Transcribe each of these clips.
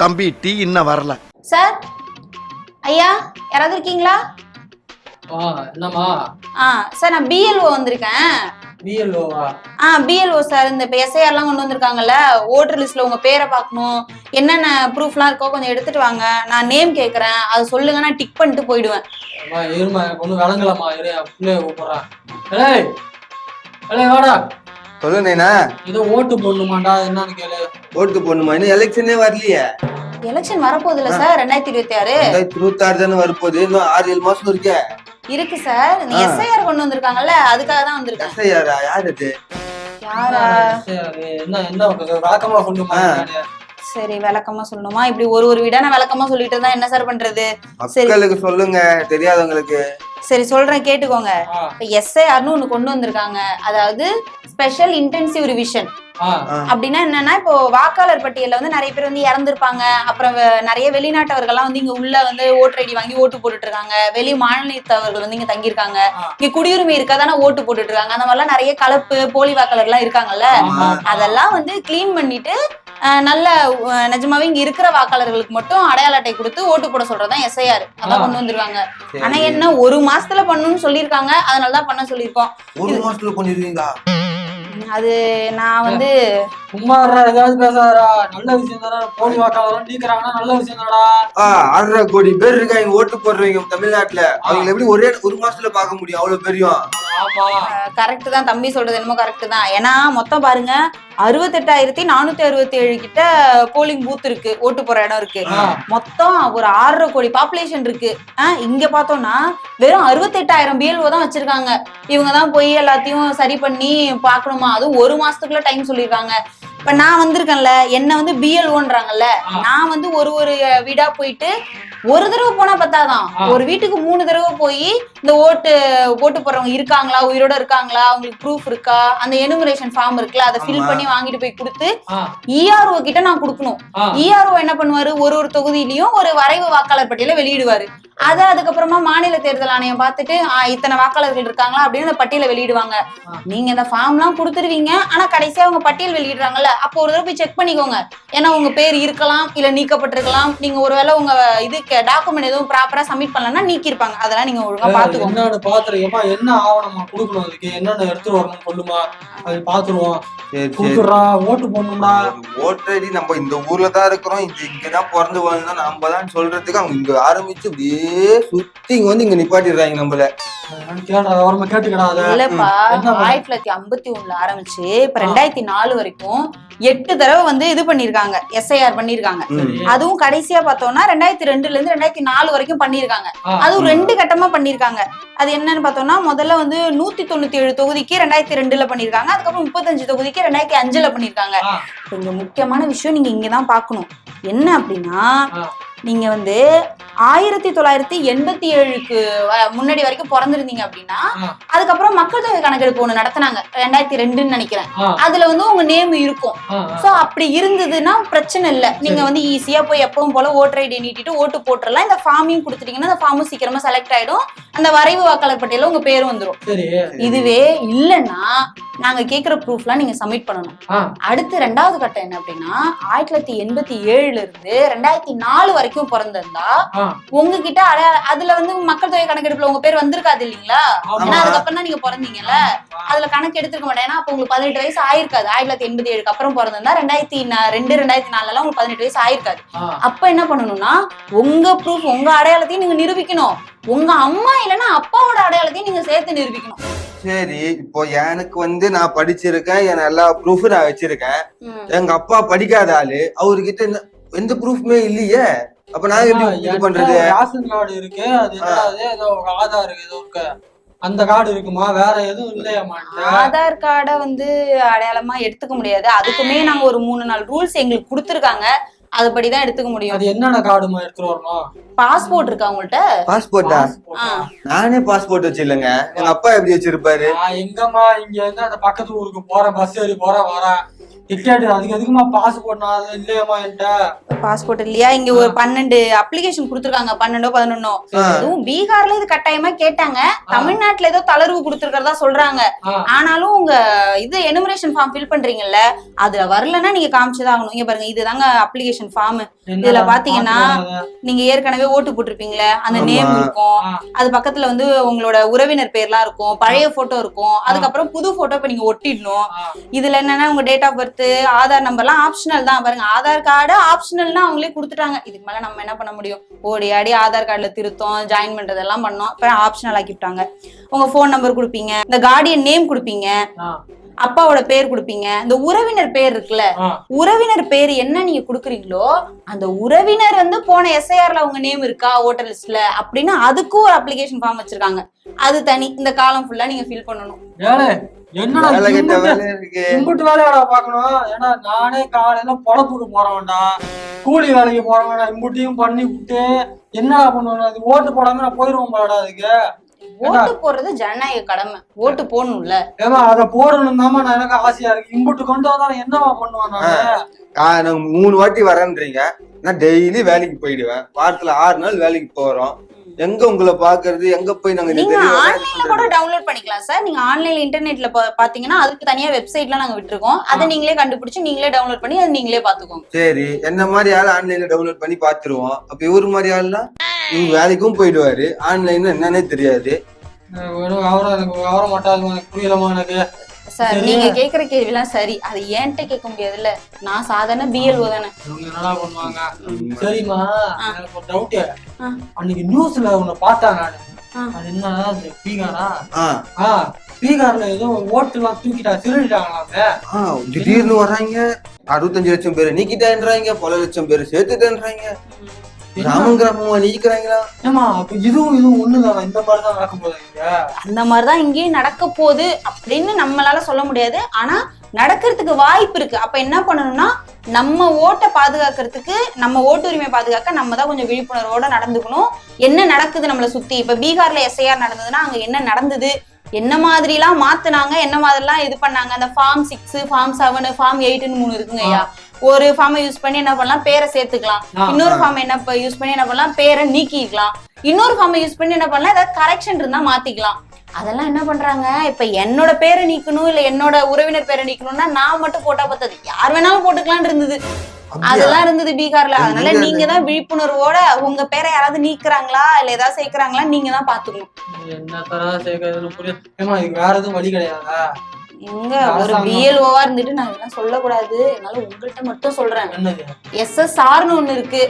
தம்பி டீ இன்னும் வரல சார். ஐயா யாராவது இருக்கீங்களா? என்னம்மா? சார் நான் பிஎல்ஓ வந்திருக்கேன். பிஎல்ஓவா? BLO sir. இந்த இப்போ எஸ்ஐஆர்லாம் கொண்டு வந்திருக்காங்கல்ல, ஓட்டர் லிஸ்ட்ல உங்க பேரை பார்க்கணும், என்னென்ன ப்ரூஃப்லாம் இருக்கோ கொஞ்சம் எடுத்துட்டு வாங்க. நான் நேம் கேட்குறேன், அதை சொல்லுங்க, நான் டிக் பண்ணிட்டு போயிடுவேன். இருமா, எனக்கு ஒன்றும் விளங்கலாமா? பிள்ளைய கூப்பிட்றேன். வாடா. சொல்லுண்ணா. ஏதோ ஓட்டு போடணுமாண்டா, என்னன்னு கேளு. ஓட்டு போடணுமா? இன்னும் எலெக்ஷனே வரலையே. எலெக்ஷன் வரப்போகுது இல்ல சார்? 2026 2026 தானே வரப்போகுது. இன்னும் 6-7 மாசம் இருக்கு சார். இந்த எஸ்ஐஆர் கொண்டு வந்திருக்காங்கல்ல, அதுக்காக தான் வந்திருக்கேன். எஸ்ஐஆரா? யார் அது? யாரா? என்ன விளக்கமா சொல்லுமா? சரி, விளக்கமா சொல்லணுமா? இப்படி ஒரு வீடா நான் விளக்கமா சொல்லிட்டு இருந்தா என்ன சார் பண்றது? மக்களுக்கு சொல்லுங்க, தெரியாதவங்களுக்கு. சரி சொல்றேன், கேட்டுக்கோங்க. இப்ப எஸ்ஐஆர்னு ஒண்ணு கொண்டு வந்திருக்காங்க, அதாவது ஸ்பெஷல் இன்டென்சிவ் ரிவிஷன். அப்படின்னா என்னன்னா, இப்போ வாக்காளர் பட்டியல்ல வந்து நிறைய பேர் வந்து இறந்துருப்பாங்க, அப்புறம் நிறைய வெளிநாட்டவர்கள்லாம் வந்து இங்க உள்ள வந்து ஓட்டர் ஐடி வாங்கி ஓட்டு போட்டுட்டு இருக்காங்க, வெளி மாநிலத்தவர்கள் வந்து இங்க தங்கியிருக்காங்க, இங்க குடியுரிமை இருக்காதானே ஓட்டு போட்டுட்டு இருக்காங்க, அந்த மாதிரிலாம் நிறைய கலப்பு போலி வாக்காளர் எல்லாம் இருக்காங்கல்ல, அதெல்லாம் வந்து கிளீன் பண்ணிட்டு நல்ல நிஜமாவே இங்க இருக்கிற வாக்காளர்களுக்கு மட்டும் அடையாள அட்டை கொடுத்து ஓட்டு போட சொல்றதுதான் எஸ்ஐஆர். அதான் கொண்டு வந்துருவாங்க. ஆனா என்ன 1 மாசத்துல பண்ணணும்னு சொல்லிருக்காங்க, அதனாலதான் பண்ண சொல்லிருக்கோம். 1 மாசத்துல பண்ணிருக்கீங்களா? அது நான் வந்து சும்மா ஏதாவது பேசாதா? நல்ல விஷயம் தானே. போலி வாக்காளர் நீக்கிறாங்கன்னா நல்ல விஷயம் தானடா. 6.5 கோடி பேர் இருக்காங்க ஓட்டு போடுறவங்க தமிழ்நாட்டுல. அவங்க எப்படி ஒரே 1 மாசத்துல பார்க்க முடியும்? அவ்வளவு பெரியும். கரெக்ட் தான் தம்பி சொல்றது, என்னமோ கரெக்ட் தான். ஏன்னா மொத்தம் பாருங்க 68,467 கிட்ட போலிங் பூத் இருக்கு, ஓட்டு போற இடம் இருக்கு. மொத்தம் ஒரு 6.5 கோடி பாப்புலேஷன் இருக்கு. இங்க பார்த்தோம்னா வெறும் 68,000 பிஎல்ஓ தான் வச்சிருக்காங்க. இவங்க தான் போய் எல்லாத்தையும் சரி பண்ணி பாக்கணுமா? அதுவும் 1 மாசத்துக்குள்ள டைம் சொல்லிருக்காங்க. இப்ப நான் வந்திருக்கேன்ல, என்ன வந்து பிஎல்ஓன்றாங்கல்ல, நான் வந்து ஒரு வீடா போயிட்டு ஒரு தடவை போனா பத்தாதான், ஒரு வீட்டுக்கு 3 தடவை போய் இந்த ஓட்டு போடுறவங்க இருக்காங்களா, உயிரோட இருக்காங்களா, அவங்களுக்கு ப்ரூஃப் இருக்கா, அந்த எனுமரேஷன் ஃபார்ம் இருக்குல்ல, அதை ஃபில் பண்ணி வாங்கிட்டு போய் கொடுத்து இஆர்ஓ கிட்ட நான் கொடுக்கணும். இஆர்ஓ என்ன பண்ணுவாரு, ஒரு தொகுதியிலயும் ஒரு வரைவு வாக்காளர் பட்டியலை வெளியிடுவாரு. அதை அதுக்கப்புறமா மாநில தேர்தல் ஆணையம் பார்த்துட்டு இத்தனை வாக்காளர்கள் இருக்காங்களா அப்படின்னு அந்த பட்டியலை வெளியிடுவாங்க. நீங்க இந்த ஃபார்ம் எல்லாம் கொடுத்துருவீங்க, ஆனா கடைசியா அவங்க பட்டியல் வெளியிடுறாங்கல்ல, அப்போ ஒரு தடவை போய் செக் பண்ணிக்கோங்க. ஏன்னா உங்க பேர் இருக்கலாம், இல்ல நீக்கப்பட்டிருக்கலாம். நீங்க ஒருவேளை உங்க இதுக்கு டாக்குமெண்ட் எதுவும் ப்ராப்பரா சப்மிட் பண்ணலன்னா நீக்கிருப்பாங்க. அதெல்லாம் நீங்க ஒழுங்கா பாத்துக்கோங்க. என்னன்னு பாத்துருக்கேமா, என்ன ஆவணமா கொடுக்கணும், அதுக்கு என்னென்ன எடுத்துட்டு வரணும் சொல்லுமா, அது பாத்துருவோம். ஓட்டு போடணும்டா. ஓட்டர் ஐடி நம்ம இந்த ஊர்ல தான் இருக்கிறோம், இங்கதான் பிறந்து வாழ்ந்தோம் நம்ம தான் சொல்றதுக்கு அவங்க இங்க ஆரம்பிச்சு அப்படியே சுத்தி இங்க வந்து இங்க நிப்பாட்டிடுறாங்க நம்மள. இல்லப்பா, 1951 ஆரம்பிச்சு இப்ப 2004 வரைக்கும் 8 தடவை வந்து இது பண்ணிருக்காங்க, எஸ்ஐஆர் பண்ணிருக்காங்க. அதுவும் கடைசியா பார்த்தோம்னா 2002ல இருந்து 2004 வரைக்கும் பண்ணிருக்காங்க. அதுவும் 2 கட்டமா பண்ணிருக்காங்க. அது என்னன்னு பார்த்தோம்னா, முதல்ல வந்து 197 தொகுதிக்கு 2002ல பண்ணிருக்காங்க, அதுக்கப்புறம் 35 தொகுதிக்கு 2005ல பண்ணிருக்காங்க. கொஞ்சம் முக்கியமான விஷயம் நீங்க இங்கதான் பாக்கணும். என்ன அப்படின்னா, நீங்க வந்து 1987க்கு முன்னாடி வரைக்கும் பிறந்திருந்தீங்க அப்படின்னா, அதுக்கப்புறம் மக்கள் தொகை கணக்கெடுப்பு ஒண்ணு நடத்தினாங்க 2002ன்னு நினைக்கிறேன். அதுல வந்து உங்க நேம் இருக்கும். சோ அப்படி இருந்ததுன்னா பிரச்சனை இல்ல, நீங்க வந்து ஈஸியா போய் எப்பவும் போல ஓட்டர் ஐடி நீட்டிட்டு ஓட்டு போட்டுறலாம். இந்த ஃபார்மையும் கொடுத்துட்டீங்கன்னா அந்த ஃபார்மும் சீக்கிரமா செலக்ட் ஆயிடும், அந்த வரைவு வாக்காளர் பட்டியல உங்க பேரும் வந்துடும். இதுவே இல்லைன்னா நாங்க கேக்குற ப்ரூஃப்லாம் நீங்க சப்மிட் பண்ணணும். அடுத்து 2வது கட்டம் என்ன அப்படின்னா, 1987ல இருந்து 2004 வரைக்கும் பிறந்திருந்தா உங்ககிட்ட அதுல வந்து மக்கள் தொகை கணக்கெடுப்புல உங்க பேர் வந்திருக்காது இல்லீங்களா? ஏன்னா அதுக்கப்புறம் தான் நீங்க பிறந்தீங்கல்ல, அதுல கணக்கு எடுத்துருக்க மாட்டேன். ஏன்னா அப்ப உங்களுக்கு 18 வயசு ஆயிருக்காது. 1987க்கு அப்புறம் பிறந்திருந்தா 2002, 2004 உங்களுக்கு 18 வயசு ஆயிருக்காது. அப்ப என்ன பண்ணணும்னா, உங்க ப்ரூஃப், உங்க அடையாளத்தையும் நீங்க நிரூபிக்கணும். உங்க அம்மா இல்லைன்னா அப்பாவோட அடையாளத்தையும் நீங்க சேர்த்து நிரூபிக்கணும். சரி, இப்போ எனக்கு வந்து நான் படிச்சிருக்கேன், என் எல்லா ப்ரூஃபும் நான் வச்சிருக்கேன். எங்க அப்பா படிக்காத ஆளு, அவர்கிட்ட எந்த ப்ரூஃப்மே இல்லையே. அப்ப நான் எப்படி பண்றது? ரேஷன் கார்டு இருக்கு, அது ஏதோ ஆதார் ஏதோ இருக்கு, அந்த கார்டு இருக்குமா? வேற எதுவும் இல்லையாமா? ஆதார் கார்டை வந்து அடையாளமா எடுத்துக்க முடியாது. அதுக்குமே நாங்க ஒரு 3-4 ரூல்ஸ் எங்களுக்கு கொடுத்துருக்காங்க, அதுபடிதான் எடுத்துக்க முடியும். அது என்னென்ன கார்டுமா எடுத்துட்டு வரணும்? பாஸ்போர்ட் இருக்கா உங்கள்ட்ட? பாஸ்போர்ட்டா? நானே பாஸ்போர்ட் வச்சிருலங்க, எங்க அப்பா எப்படி வச்சிருப்பாரு? எங்கம்மா இங்க இருந்து அந்த பக்கத்து ஊருக்கு போறேன், பஸ் ஏறி போறேன் வரேன், டிக்கெட் அதுக்கு எதுக்குமா பாஸ்போர்ட் நான் இல்லையம்மா என்கிட்ட. பாஸ்போர்ட் இல்லையா? இங்க ஒரு 12 அப்ளிகேஷன் கொடுத்துருக்காங்க, 12 11. அதுவும் பீகார்ல இது கட்டாயமா கேட்டாங்க. தமிழ்நாட்டுல ஏதோ தளர்வு கொடுத்துருக்கிறதா சொல்றாங்க. ஆனாலும் உங்க இது எனுமரேஷன் ஃபார்ம் ஃபில் பண்றீங்கல்ல, அதுல வரலன்னா நீங்க காமிச்சுதான் ஆகணும். இங்க பாருங்க, இதுதாங்க அப்ளிகேஷன் ஃபார்ம். இதுல பாத்தீங்கன்னா நீங்க ஏற்கனவே ஓட்டு போட்டிருப்பீங்களே அந்த நேம் இருக்கும், அது பக்கத்துல வந்து உங்களோட உறவினர் பேர்லாம் இருக்கும், பழைய போட்டோ இருக்கும், அதுக்கப்புறம் புது போட்டோ இப்ப நீங்க ஒட்டிடணும். இதுல என்னன்னா உங்க டேட் ஆஃப் பர்த், ஆதார் நம்பர்லாம் ஆப்ஷனல் தான். பாருங்க, ஆதார் கார்டு ஆப்ஷனல்னா அவங்களே கொடுத்துட்டாங்க. இதுக்கு மேல நம்ம என்ன பண்ண முடியும்? ஓடி ஆடி ஆதார் கார்டுல திருத்தம் ஜாயின் பண்றதெல்லாம் பண்ணோம், அப்புறம் ஆப்ஷனல் ஆக்கிட்டாங்க. உங்க போன் நம்பர் கொடுப்பீங்க, இந்த கார்டியன் நேம் கொடுப்பீங்க, அப்பாவோட பேர் கொடுப்பீங்க, இந்த உறவினர் பேர் இருக்குல்ல, உறவினர் பேர் என்ன நீங்க குடுக்குறீங்களோ அந்த உறவினர் வந்து போன எஸ்ஐஆர்ல அவங்க நேம் இருக்கா ஓட்டர் லிஸ்ட்ல அப்படின்னு அதுக்கும் ஒரு அப்ளிகேஷன் ஃபார்ம் வச்சிருக்காங்க. அது தனி, இந்த காலம் ஃபுல்லா நீங்க ஃபில் பண்ணணும். என்னடா இம்புட்டு வேலையாடா பாக்கணும்? ஏன்னா நானே காலையில பொழப்புக்கு போறவன்டா, கூலி வேலைக்கு போறவன்டா, இம்புட்டியும் பண்ணி விட்டு என்னடா பண்ணுவேன்? அது ஓட்டு போடாம நான் போயிருவோம் பாடா. அதுக்கு ஓட்டு போடுறது ஜனநாயக கடமை, ஓட்டு போடணும்ல. ஏமா அதை போடணும் தாமா நான் எனக்கு ஆசையா இருக்கு. இம்புட்டு கொண்டு வந்தா என்னவா பண்ணுவேன் நானு? 3 வாட்டி வரேன்றீங்க, நான் டெய்லி வேலைக்கு போயிடுவேன். வாரத்துல 6 நாள் வேலைக்கு போறோம். எங்க உங்களை பாக்குறது? எங்க போய் நாங்க நீங்க ஆன்லைன்ல கூட டவுன்லோட் பண்ணிக்கலாம் சார். நீங்க ஆன்லைன்ல இன்டர்நெட்ல பாத்தீங்கன்னா அதுக்கு தனியா வெப்சைட்லாம் நாங்க விட்டுருக்கோம். அதை நீங்களே கண்டுபிடிச்சு நீங்களே டவுன்லோட் பண்ணி அதை நீங்களே பாத்துக்கோங்க. சரி, என்ன மாதிரி ஆள் ஆன்லைன்ல டவுன்லோட் பண்ணி பாத்துருவோம். அப்ப இவரு மாதிரி ஆள்லாம் இவங்க வேலைக்கும் போயிடுவாரு, ஆன்லைன்ல என்னன்னே தெரியாது. அவரை மாட்டாது, புரியலமா எனக்கு. சார் நீங்க கேக்குற கேள்வி எல்லாம் சரி, அது ஏன்ட்ட கேட்க முடியாதுல்ல, நான் சாதாரண பிஎல்ஓ தானே. என்னடா பண்ணுவாங்க? சரிம்மா, எனக்கு ஒரு டவுட். அன்னைக்கு நியூஸ்ல ஒண்ணு பார்த்தேன் நானு. அது என்ன, பீகாரா? பீகார்ல ஏதோ ஓட்டு எல்லாம் தூக்கிட்டா திருடிட்டாங்களாங்க. திடீர்னு வர்றாங்க, 65 லட்சம் பேர் நீக்கிட்டேன்றாங்க, பல லட்சம் பேர் சேர்த்துட்டேன்றாங்க. கிராமம் கிராமமா நீக்கிறாங்களா? ஏமா அப்ப இதுவும் ஒண்ணுதானா? இந்த மாதிரிதான் நடக்க போகுது. அந்த மாதிரிதான் இங்கேயும் நடக்க போகுது அப்படின்னு நம்மளால சொல்ல முடியாது, ஆனா நடக்கிறதுக்கு வாய்ப்பு இருக்கு. அப்ப என்ன பண்ணணும்னா, நம்ம ஓட்டை பாதுகாக்கிறதுக்கு, நம்ம ஓட்டு உரிமை பாதுகாக்க நம்ம தான் கொஞ்சம் விழிப்புணர்வோட நடந்துக்கணும். என்ன நடக்குது நம்மளை சுத்தி? இப்ப பீகார்ல எஸ்ஐஆர் நடந்ததுன்னா அங்க என்ன நடந்தது, என்ன மாதிரி எல்லாம் மாத்துனாங்க, என்ன மாதிரி எல்லாம் இது பண்ணாங்க. அந்த ஃபார்ம் 6, ஃபார்ம் 7, ஃபார்ம் 8ன்னு 3 இருக்குங்க ஐயா. ஒரு ஃபார்மை யூஸ் பண்ணி என்ன பண்ணலாம், பேரை சேர்த்துக்கலாம். இன்னொரு ஃபார்ம் என்ன யூஸ் பண்ணி என்ன பண்ணலாம், பேரை நீக்கிக்கலாம். இன்னொரு ஃபார்மை யூஸ் பண்ணி என்ன பண்ணலாம், ஏதாவது கரெக்ஷன் இருந்தா மாத்திக்கலாம். அதெல்லாம் என்ன பண்றாங்க, இப்ப என்னோட பேரை நீக்கணும் இல்ல என்னோட உறவினர் பேரை நீக்கணும்னா நான் மட்டும் போட்டா பத்தாது, யார் வேணாலும் போட்டுக்கலாம்னு இருந்தது. அதெல்லாம் இருந்தது பீகார்ல. அதனால நீங்க தான் விழிப்புணர்வோட உங்க பேரை யாராவது நீக்குறாங்களா இல்ல ஏதாவது சேர்க்கிறாங்களா நீங்க தான் பாத்துக்கணும். என்ன தரா சேர்க்கறதுன்னு புரியுது. ஏமா இதுக்கு வேற எதுவும் வழி கிடையாதா? எங்க ஒரு பிஎல்ஓவா இருந்துட்டு நான் இதெல்லாம் சொல்லக்கூடாது, அதனால உங்கள்கிட்ட மட்டும் சொல்றேன். எஸ்எஸ்ஆர்னு ஒண்ணு இருக்கு.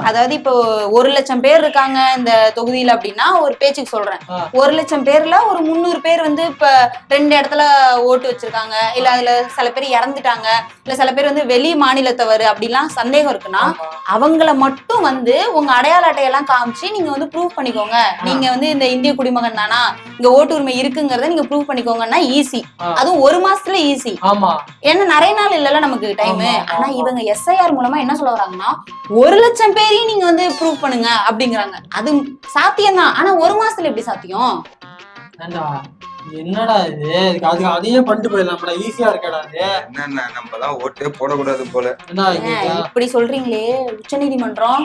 அதாவது இப்போ 1 லட்சம் பேர் இருக்காங்க இந்த தொகுதியில அப்படின்னா, ஒரு பேச்சுக்கு சொல்றேன், 1 லட்சம் பேர்ல ஒரு 300 பேர் வந்து இப்ப 2 இடத்துல ஓட்டு வச்சிருக்காங்க, இல்ல அதுல சில பேர் இறந்துட்டாங்க, இல்ல சில பேர் வந்து வெளி மாநிலத்தவர் அப்படிலாம் சந்தேகம் இருக்குன்னா அவங்கள மட்டும் வந்து உங்க அடையாள அட்டையெல்லாம் காமிச்சு நீங்க வந்து ப்ரூவ் பண்ணிக்கோங்க, நீங்க வந்து இந்த இந்திய குடிமகன் தானா, இங்க ஓட்டு உரிமை இருக்குங்கிறத நீங்க ப்ரூவ் பண்ணிக்கோங்கன்னா ஈஸி. அதுவும் 1 மாசத்துல ஈஸி. ஏன்னா நிறைய நாள் இல்லல நமக்கு டைம். ஆனா இவங்க எஸ்ஐஆர் மூலமா என்ன சொல்ல வராங்கன்னா, 1 லட்சம் பேரையும் நீங்க வந்து ப்ரூவ் பண்ணுங்க அப்படிங்கிறாங்க. அது சாத்தியம் தான், ஆனா 1 மாசத்துல எப்படி சாத்தியம்? என்னடா இது? அதுக்கு அதையே பண்ணிட்டு போயிடலாம், ஈஸியா இருக்கடா. என்ன நம்மலாம் ஓட்டே போடக்கூடாது போல. இப்படி சொல்றீங்களே, உச்ச நீதிமன்றம்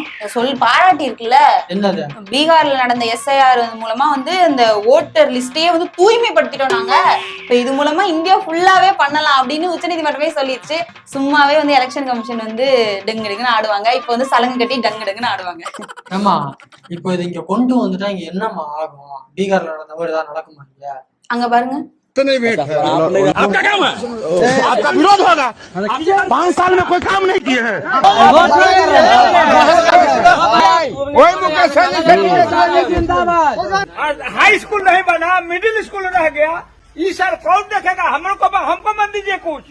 பாராட்டி இருக்குல்ல. என்னது? பீகார்ல நடந்த எஸ்ஐஆர் மூலமா வந்து இந்த ஓட்டர் லிஸ்டையே வந்து தூய்மைப்படுத்திட்டோம் நாங்க, இப்ப இது மூலமா இந்தியா ஃபுல்லாவே பண்ணலாம் அப்படின்னு உச்ச நீதிமன்றமே சொல்லிடுச்சு. சும்மாவே வந்து எலெக்ஷன் கமிஷன் வந்து டெங்கு டெங்குன்னு ஆடுவாங்க, இப்ப வந்து சலங்கு கட்டி டங்கு டங்குன்னு ஆடுவாங்க. ஆமா, இப்போ இது இங்க கொண்டு வந்துட்டா இங்க என்னமா ஆகும்? பீகார்ல நடந்த மாதிரி ஏதாவது நடக்குமா? அங்க பாருங்க, आपका काम है, आपका विरोध होगा। 5 साल में कोई काम नहीं किए हैं। हाई स्कूल नहीं बना, मिडिल स्कूल रह गया। ये सर कौन देखेगा? हमको मत दीजिए कुछ।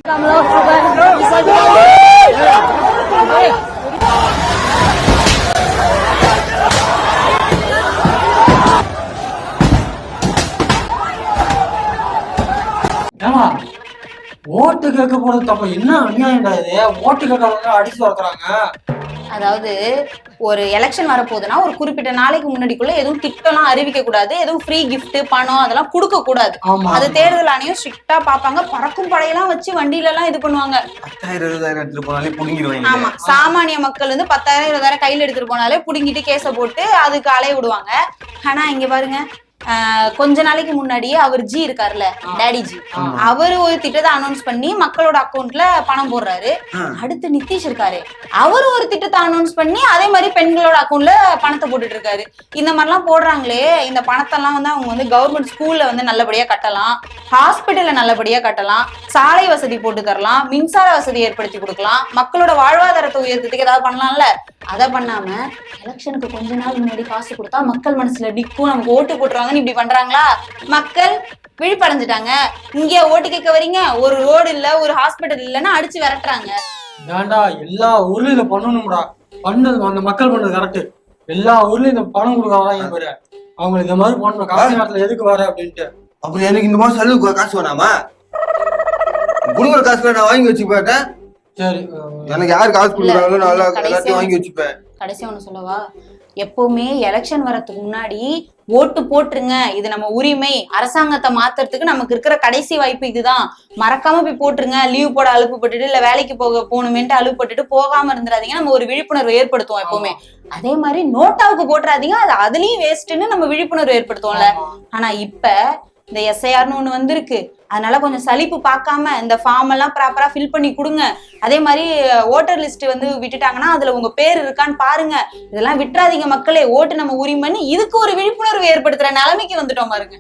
ஏமா ஓட்டு கேட்க போறது தப்ப? என்ன அநியாயம்டா இது? ஓட்டு கேட்கறவங்க அடிச்சு வளர்க்குறாங்க. அதாவது ஒரு எலெக்ஷன் வரப்போகுதுன்னா ஒரு குறிப்பிட்ட நாளைக்கு முன்னாடிக்குள்ள எதுவும் திட்டம்லாம் அறிவிக்க கூடாது, எதுவும் ஃப்ரீ கிஃப்ட் பணம் அதெல்லாம் கொடுக்க கூடாது. அது தேர்தல் ஆணையம் ஸ்ட்ரிக்டா பாப்பாங்க. பறக்கும் படையெல்லாம் வச்சு வண்டியில எல்லாம் இது பண்ணுவாங்க. 10,000 எடுத்துட்டு போனாலே புடுங்கிடுவாங்க. ஆமா, சாமானிய மக்கள் வந்து 10,000 20,000 கையில எடுத்துட்டு போனாலே புடுங்கிட்டு கேஸ போட்டு அதுக்கு அலைய விடுவாங்க. ஆனா இங்க பாருங்க, கொஞ்ச நாளைக்கு முன்னாடியே அவர் ஜி இருக்காருல்ல, டாடி ஜி, அவரு ஒரு திட்டத்தை அனௌன்ஸ் பண்ணி மக்களோட அக்கௌண்ட்ல பணம் போடுறாரு. அடுத்து நிதிஷ் இருக்காரு, அவரு ஒரு திட்டத்தை அனௌன்ஸ் பண்ணி அதே மாதிரி பெண்களோட அக்கௌண்ட்ல பணத்தை போட்டுட்டு இருக்காரு. இந்த மாதிரிலாம் போடுறாங்களே, இந்த பணத்தெல்லாம் வந்து அவங்க வந்து கவர்மெண்ட் ஸ்கூல்ல வந்து நல்லபடியா கட்டலாம், ஹாஸ்பிட்டல்ல நல்லபடியா கட்டலாம், சாலை வசதி போட்டு தரலாம், மின்சார வசதி ஏற்படுத்தி கொடுக்கலாம், மக்களோட வாழ்வாதாரத்தை உயர்த்ததுக்கு ஏதாவது பண்ணலாம்ல. அதை பண்ணாம எலெக்ஷனுக்கு கொஞ்ச நாள் முன்னாடி காசு கொடுத்தா மக்கள் மனசுல டிக்கும், நமக்கு ஓட்டு போட்டுருவாங்கன்னு இப்படி பண்றாங்களா? மக்கள் விழிப்படைஞ்சிட்டாங்க. இங்கே ஓட்டு கேட்க வரீங்க, ஒரு ரோடு இல்ல, ஒரு ஹாஸ்பிட்டல் இல்லன்னா அடிச்சு விரட்டுறாங்க. ஏன்டா எல்லா ஊர்லயும் இதை பண்ணணும்டா, பண்ணது அந்த மக்கள் பண்ணது கரெக்ட். எல்லா ஊர்லயும் இந்த பணம் கொடுக்காதான் பாரு, அவங்களுக்கு இந்த மாதிரி பண்ணணும். காசு நேரத்துல எதுக்கு வர அப்படின்ட்டு. அப்படி எனக்கு இந்த மாதிரி செலவுக்கு காசு வேணாமா? குடுக்குற காசு நான் வாங்கி வச்சு போயிட்டேன். சரி, எனக்கு யாரு காசு கொடுக்குறாங்களோ நான் எல்லாத்தையும் வாங்கி வச்சுப்பேன். கடைசியா ஒண்ணு சொல்லவா, எப்பவுமே எலெக்ஷன் வரதுக்கு முன்னாடி ஓட்டு போட்டுருங்க, இது நம்ம உரிமை, அரசாங்கத்தை மாத்துறதுக்கு நமக்கு இருக்கிற கடைசி வாய்ப்பு இதுதான், மறக்காம போய் போட்டுருங்க. லீவ் போட அலுப்புப்பட்டுட்டு இல்ல வேலைக்கு போகணுமேன்ட்டு அலுப்புப்பட்டுட்டு போகாம இருந்துடாதீங்க. நம்ம ஒரு விழிப்புணர்வு ஏற்படுத்துவோம் எப்பவுமே. அதே மாதிரி நோட்டாவுக்கு போட்டுறாதீங்க, அது அதுலயும் வேஸ்ட்ன்னு நம்ம விழிப்புணர்வு ஏற்படுத்துவோம்ல. ஆனா இப்ப இந்த எஸ்ஐஆர்னு ஒண்ணு வந்திருக்கு, அதனால கொஞ்சம் சலிப்பு பார்க்காம இந்த ஃபார்ம் எல்லாம் ப்ராப்பரா ஃபில் பண்ணி கொடுங்க. அதே மாதிரி ஓட்டர் லிஸ்ட் வந்து விட்டுட்டாங்கன்னா அதுல உங்க பேர் இருக்கான்னு பாருங்க. இதெல்லாம் விட்டுறாதீங்க மக்களே, ஓட்டு நம்ம உரிமைன்னு இதுக்கு ஒரு விழிப்புணர்வு ஏற்படுத்துற நிலைமைக்கு வந்துட்டோம் பாருங்க.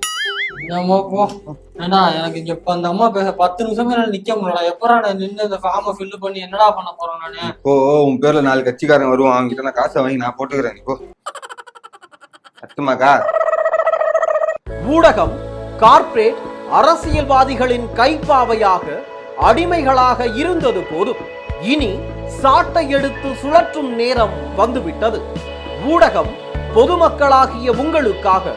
ஏன்னா எனக்கு இங்க அந்த அம்மா பேச 10 நிமிஷமே நிக்க முடியல. எப்படா நான் நின்று இந்த ஃபார்மை ஃபில் பண்ணி என்னடா பண்ண போறேன் நானு? இப்போ உன் பேர்ல 4 கட்சிக்காரன் வருவான், அவங்க கிட்ட நான் காசை வாங்கி நான் போட்டுக்கிறேன். இப்போ சத்துமாக்கா ஊடகம் கார்ப்பரேட் அரசியல்வாதிகளின் கைப்பாவையாக அடிமைகளாக இருந்தது போதும், இனி சாட்டை எடுத்து சுழற்றும் நேரம் வந்துவிட்டது. ஊடகம் பொதுமக்களாகிய உங்களுக்காக,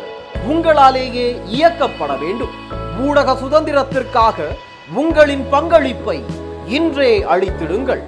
உங்களாலேயே இயக்கப்பட வேண்டும். ஊடக சுதந்திரத்திற்காக உங்களின் பங்களிப்பை இன்றே அளித்திடுங்கள்.